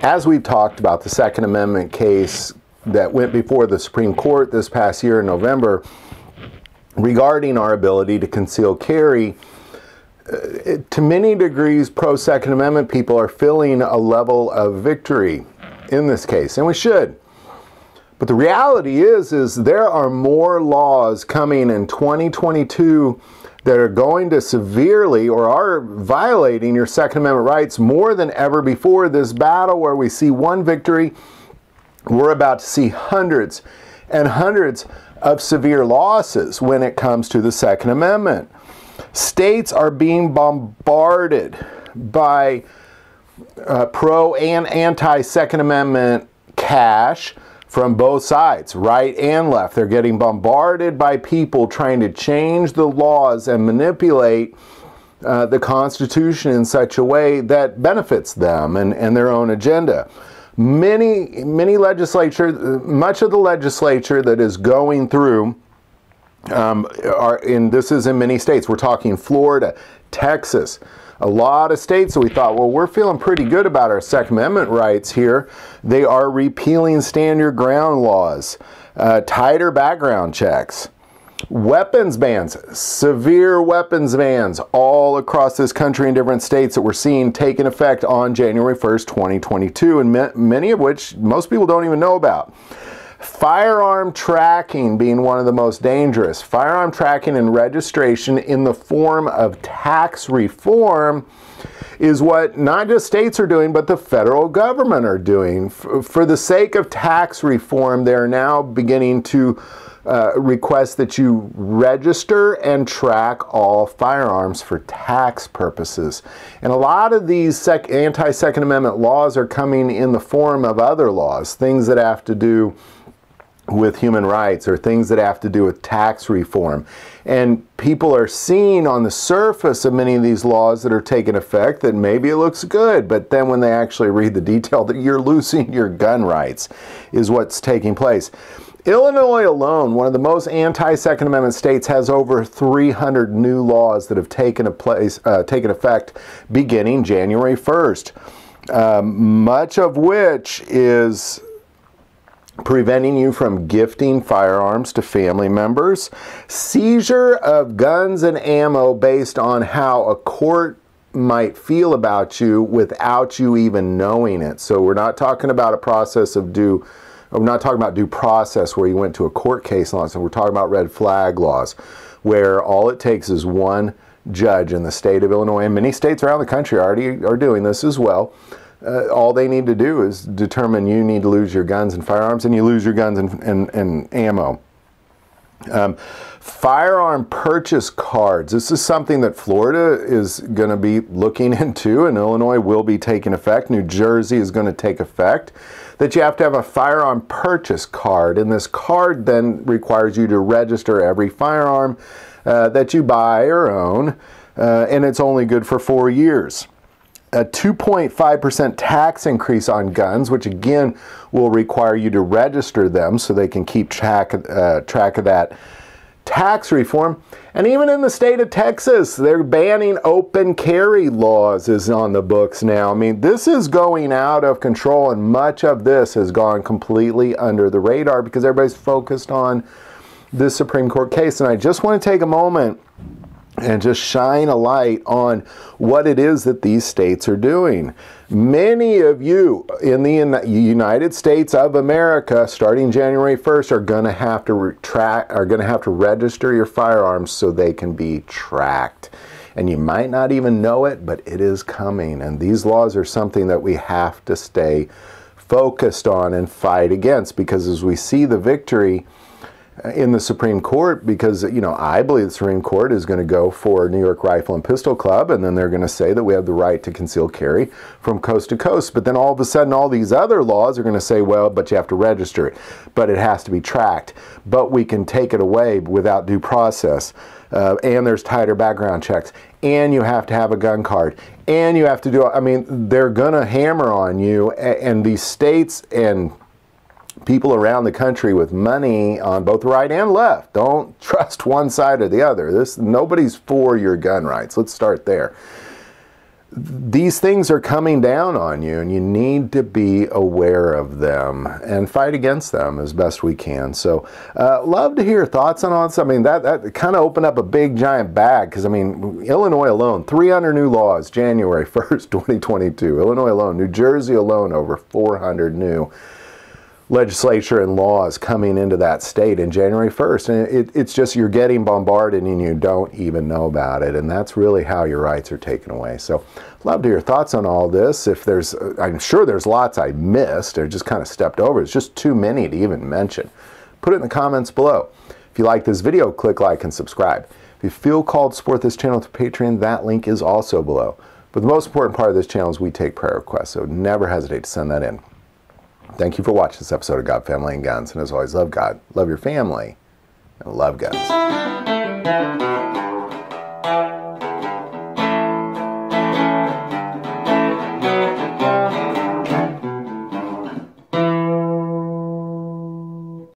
As we've talked about the Second Amendment case that went before the Supreme Court this past year in November regarding our ability to conceal carry, to many degrees, pro-Second Amendment people are feeling a level of victory in this case, and we should. But the reality is there are more laws coming in 2022 that are going to severely or are violating your Second Amendment rights more than ever before. This battle where we see one victory, we're about to see hundreds and hundreds of severe losses when it comes to the Second Amendment. States are being bombarded by pro and anti-Second Amendment cash from both sides, right and left. They're getting bombarded by people trying to change the laws and manipulate the Constitution in such a way that benefits them and their own agenda. Many legislature, much of the legislature that is going through, this is in many states. We're talking Florida, Texas, a lot of states that we thought, well, we're feeling pretty good about our Second Amendment rights here. They are repealing stand your ground laws, tighter background checks, weapons bans, severe weapons bans all across this country in different states that we're seeing taking effect on January 1st, 2022, and many of which most people don't even know about. Firearm tracking being one of the most dangerous. Firearm tracking and registration in the form of tax reform is what not just states are doing, but the federal government are doing. For the sake of tax reform, they're now beginning to request that you register and track all firearms for tax purposes. And a lot of these anti-Second Amendment laws are coming in the form of other laws, things that have to do with human rights or things that have to do with tax reform. And people are seeing on the surface of many of these laws that are taking effect that maybe it looks good, but then when they actually read the detail, that you're losing your gun rights is what's taking place. Illinois alone, one of the most anti-Second Amendment states, has over 300 new laws that have taken effect beginning January 1st, much of which is preventing you from gifting firearms to family members, seizure of guns and ammo based on how a court might feel about you without you even knowing it. So we're not talking about a process of we're not talking about due process where you went to a court case law. So we're talking about red flag laws, where all it takes is one judge in the state of Illinois, and many states around the country already are doing this as well. All they need to do is determine you need to lose your guns and firearms, and you lose your guns and ammo. Firearm purchase cards. This is something that Florida is going to be looking into, and Illinois will be taking effect. New Jersey is going to take effect. That you have to have a firearm purchase card, and this card then requires you to register every firearm that you buy or own, and it's only good for 4 years. A 2.5% tax increase on guns, which again will require you to register them so they can keep track of that tax reform. And even in the state of Texas, they're banning open carry laws is on the books now. I mean, this is going out of control, and much of this has gone completely under the radar because everybody's focused on this Supreme Court case. And I just want to take a moment and just shine a light on what it is that these states are doing. Many of you in the United States of America, starting January 1st, are going to have to register your firearms so they can be tracked. And you might not even know it, but it is coming. And these laws are something that we have to stay focused on and fight against, because as we see the victory in the Supreme Court, because, you know, I believe the Supreme Court is going to go for New York Rifle and Pistol Club, and then they're going to say that we have the right to conceal carry from coast to coast. But then all of a sudden, all these other laws are going to say, well, but you have to register it, but it has to be tracked, but we can take it away without due process, and there's tighter background checks, and you have to have a gun card, and you have to do, I mean, they're going to hammer on you, and these states and people around the country with money on both right and left don't trust one side or the other. Nobody's for your gun rights. Let's start there. these things are coming down on you, and you need to be aware of them and fight against them as best we can. So love to hear your thoughts on all this. I mean, that kind of opened up a big giant bag, because I mean, Illinois alone, 300 new laws January 1st, 2022. Illinois alone. New Jersey alone, over 400 new legislature and laws coming into that state in January 1st. And it's just, you're getting bombarded and you don't even know about it. And that's really how your rights are taken away. So love to hear your thoughts on all this. If there's, I'm sure there's lots I missed or just kind of stepped over. It's just too many to even mention. Put it in the comments below. If you like this video, click like and subscribe. If you feel called to support this channel through Patreon, that link is also below. But the most important part of this channel is we take prayer requests, so never hesitate to send that in. Thank you for watching this episode of God, Family, and Guns. And as always, love God, love your family, and love guns.